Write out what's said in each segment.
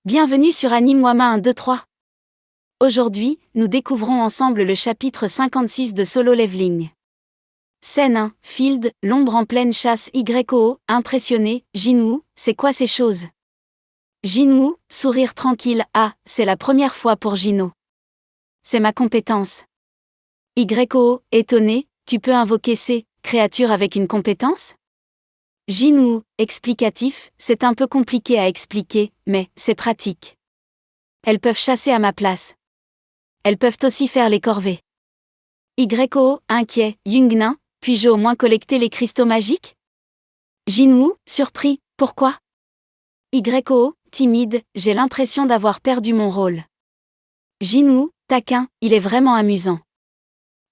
Bienvenue sur Anime Wama 1, 2, 3. Aujourd'hui, nous découvrons ensemble le chapitre 56 de Solo Leveling. Scène 1, Field, l'ombre en pleine chasse YO, impressionné, Jinwoo, c'est quoi ces choses? Jinwoo, sourire tranquille, ah, c'est la première fois pour Jino. C'est ma compétence. YO, étonné, tu peux invoquer ces créatures avec une compétence? Jinwoo, explicatif, c'est un peu compliqué à expliquer, mais c'est pratique. Elles peuvent chasser à ma place. Elles peuvent aussi faire les corvées. YO, inquiet, Yungnin, puis-je au moins collecter les cristaux magiques? Jinwoo, surpris, pourquoi? YO, timide, j'ai l'impression d'avoir perdu mon rôle. Jinwoo, taquin, il est vraiment amusant.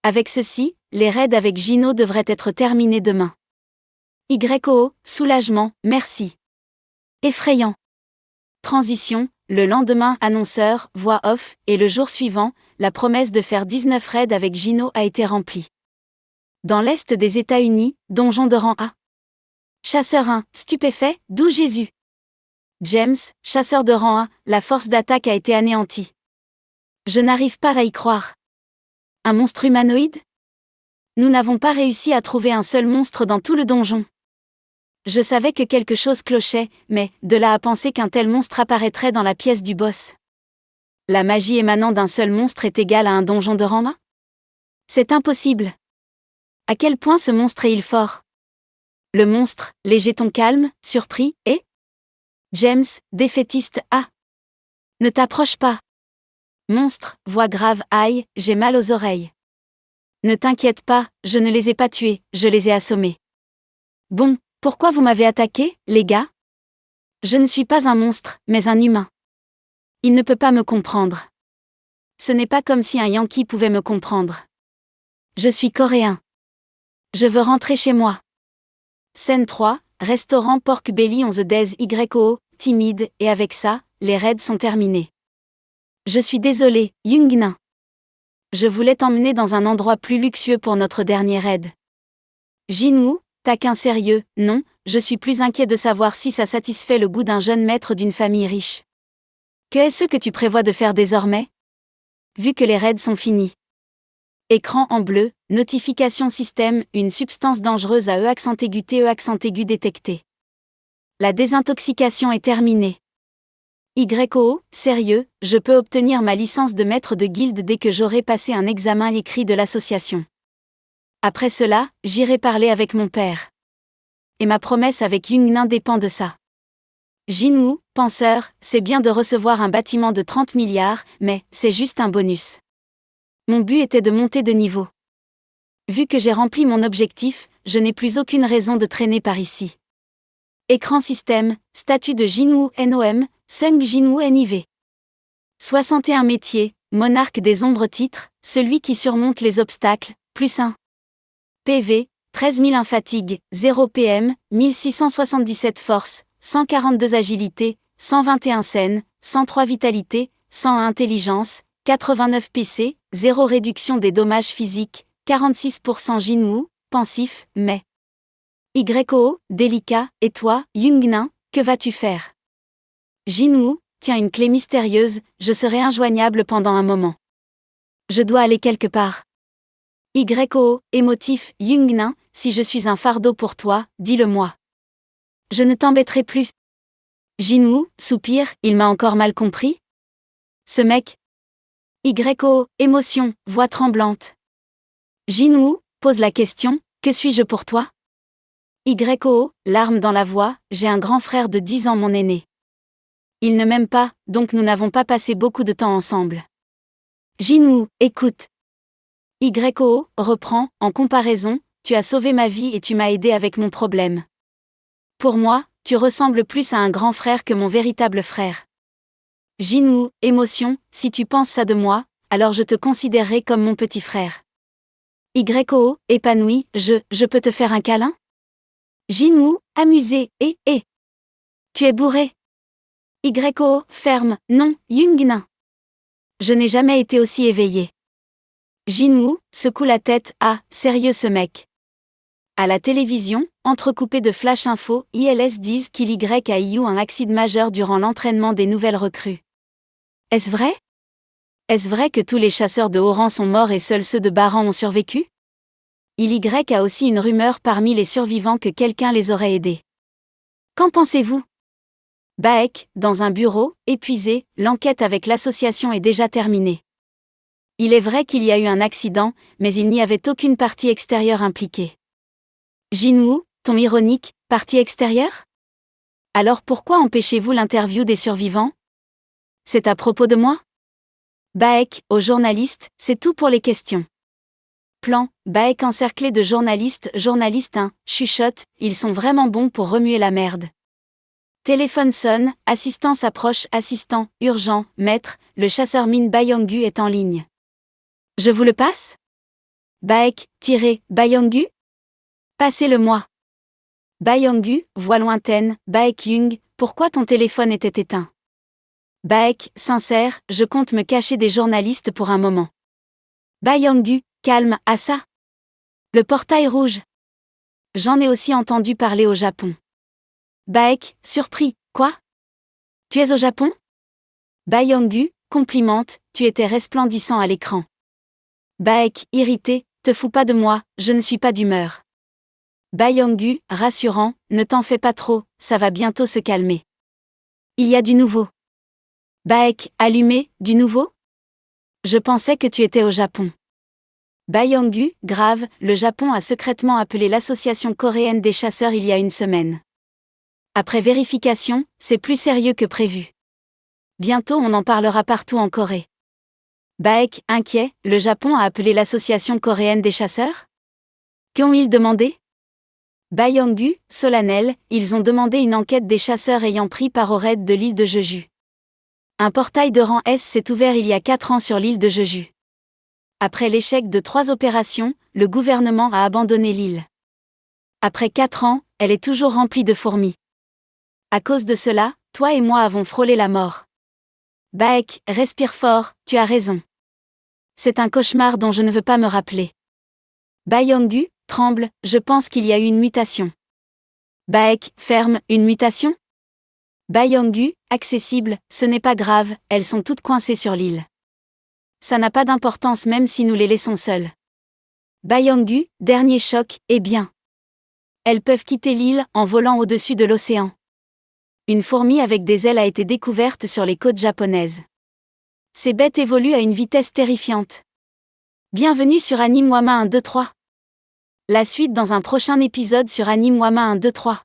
Avec ceci, les raids avec Jino devraient être terminés demain. YO, soulagement, merci. Effrayant. Transition, le lendemain, annonceur, voix off, et le jour suivant, la promesse de faire 19 raids avec Jino a été remplie. Dans l'est des États-Unis, donjon de rang A. Chasseur 1, stupéfait, d'où Jésus? James, chasseur de rang A, la force d'attaque a été anéantie. Je n'arrive pas à y croire. Un monstre humanoïde? Nous n'avons pas réussi à trouver un seul monstre dans tout le donjon. Je savais que quelque chose clochait, mais, de là à penser qu'un tel monstre apparaîtrait dans la pièce du boss. La magie émanant d'un seul monstre est égale à un donjon de rang A? C'est impossible. À quel point ce monstre est-il fort? Le monstre, les jetons calmes, surpris, et James, défaitiste, ah! Ne t'approche pas. Monstre, voix grave, aïe, j'ai mal aux oreilles. Ne t'inquiète pas, je ne les ai pas tués, je les ai assommés. Bon. Pourquoi vous m'avez attaqué, les gars? Je ne suis pas un monstre, mais un humain. Il ne peut pas me comprendre. Ce n'est pas comme si un Yankee pouvait me comprendre. Je suis coréen. Je veux rentrer chez moi. Scène 3, restaurant Pork Belly on the Days YO, timide, et avec ça, les raids sont terminés. Je suis désolé, Yungnin. Je voulais t'emmener dans un endroit plus luxueux pour notre dernier raid. Jinwoo, taquin sérieux, non, je suis plus inquiet de savoir si ça satisfait le goût d'un jeune maître d'une famille riche. Que est-ce que tu prévois de faire désormais? Vu que les raids sont finis. Écran en bleu, notification système, une substance dangereuse à accent aigu détectée. La désintoxication est terminée. YO, sérieux, je peux obtenir ma licence de maître de guilde dès que j'aurai passé un examen écrit de l'association. Après cela, j'irai parler avec mon père. Et ma promesse avec Yungnin dépend de ça. Jinwoo, penseur, c'est bien de recevoir un bâtiment de 30 milliards, mais c'est juste un bonus. Mon but était de monter de niveau. Vu que j'ai rempli mon objectif, je n'ai plus aucune raison de traîner par ici. Écran système, statut de Jinwoo NOM, Sung Jinwoo NIV. 61 métiers, monarque des ombres titres, celui qui surmonte les obstacles, +1. PV, 13 001 fatigue, 0 PM, 1677 force, 142 agilité, 121 scène, 103 vitalité, 101 intelligence, 89 PC, 0 réduction des dommages physiques, 46% Jinwoo, pensif, mais YO, délicat, et toi, Yungnin, que vas-tu faire? Jinwoo, tiens une clé mystérieuse, je serai injoignable pendant un moment. Je dois aller quelque part. YO, émotif, Yungnin, si je suis un fardeau pour toi, dis-le-moi. Je ne t'embêterai plus. Jinwoo, soupir, il m'a encore mal compris? Ce mec. YO, émotion, voix tremblante. Jinwoo, pose la question, que suis-je pour toi? YO, larmes dans la voix, j'ai un grand frère de 10 ans mon aîné. Il ne m'aime pas, donc nous n'avons pas passé beaucoup de temps ensemble. Jinwoo, écoute. YO, reprend, en comparaison, tu as sauvé ma vie et tu m'as aidé avec mon problème. Pour moi, tu ressembles plus à un grand frère que mon véritable frère. Jinwoo, émotion, si tu penses ça de moi, alors je te considérerai comme mon petit frère. YO, épanoui, je peux te faire un câlin? Jinwoo, amusé, et. Tu es bourré. YO, ferme, non, Yungnin. Je n'ai jamais été aussi éveillé. Jinwoo, secoue la tête, ah, sérieux ce mec. À la télévision, entrecoupé de flash info, ILS disent qu'il y a eu un accident majeur durant l'entraînement des nouvelles recrues. Est-ce vrai? Est-ce vrai que tous les chasseurs de haut rang sont morts et seuls ceux de bas rang ont survécu? Il y a aussi une rumeur parmi les survivants que quelqu'un les aurait aidés. Qu'en pensez-vous? Baek, dans un bureau, épuisé, l'enquête avec l'association est déjà terminée. Il est vrai qu'il y a eu un accident, mais il n'y avait aucune partie extérieure impliquée. Jinwoo, ton ironique, partie extérieure? Alors pourquoi empêchez-vous l'interview des survivants? C'est à propos de moi? Baek, aux journalistes, c'est tout pour les questions. Plan, Baek encerclé de journalistes, journaliste 1, chuchote, ils sont vraiment bons pour remuer la merde. Téléphone sonne, assistant s'approche, assistant, urgent, maître, le chasseur Min Bayongu est en ligne. Je vous le passe? Baek, Bayongu? Passez-le-moi. Bayongu, voix lointaine, Baek Yung, pourquoi ton téléphone était éteint? Baek, sincère, je compte me cacher des journalistes pour un moment. Bayongu, calme, à ça. Le portail rouge. J'en ai aussi entendu parler au Japon. Baek, surpris, quoi? Tu es au Japon? Bayongu, complimente, tu étais resplendissant à l'écran. Baek, irrité, te fous pas de moi, je ne suis pas d'humeur. Bayongu, rassurant, ne t'en fais pas trop, ça va bientôt se calmer. Il y a du nouveau. Baek, allumé, du nouveau? Je pensais que tu étais au Japon. Bayongu, grave, le Japon a secrètement appelé l'association coréenne des chasseurs il y a une semaine. Après vérification, c'est plus sérieux que prévu. Bientôt on en parlera partout en Corée. Baek, inquiet, le Japon a appelé l'association coréenne des chasseurs? Qu'ont-ils demandé? Bayongu, solennel, ils ont demandé une enquête des chasseurs ayant pris part au raid de l'île de Jeju. Un portail de rang S s'est ouvert il y a 4 ans sur l'île de Jeju. Après l'échec de 3 opérations, le gouvernement a abandonné l'île. Après 4 ans, elle est toujours remplie de fourmis. À cause de cela, toi et moi avons frôlé la mort. Baek, respire fort, tu as raison. C'est un cauchemar dont je ne veux pas me rappeler. Bayongu, tremble, je pense qu'il y a eu une mutation. Baek, ferme, une mutation? Bayongu, accessible, ce n'est pas grave, elles sont toutes coincées sur l'île. Ça n'a pas d'importance même si nous les laissons seules. Bayongu, dernier choc, eh bien. Elles peuvent quitter l'île en volant au-dessus de l'océan. Une fourmi avec des ailes a été découverte sur les côtes japonaises. Ces bêtes évoluent à une vitesse terrifiante. Bienvenue sur Anime Wama 1, 2, 3. La suite dans un prochain épisode sur Anime Wama 1, 2, 3.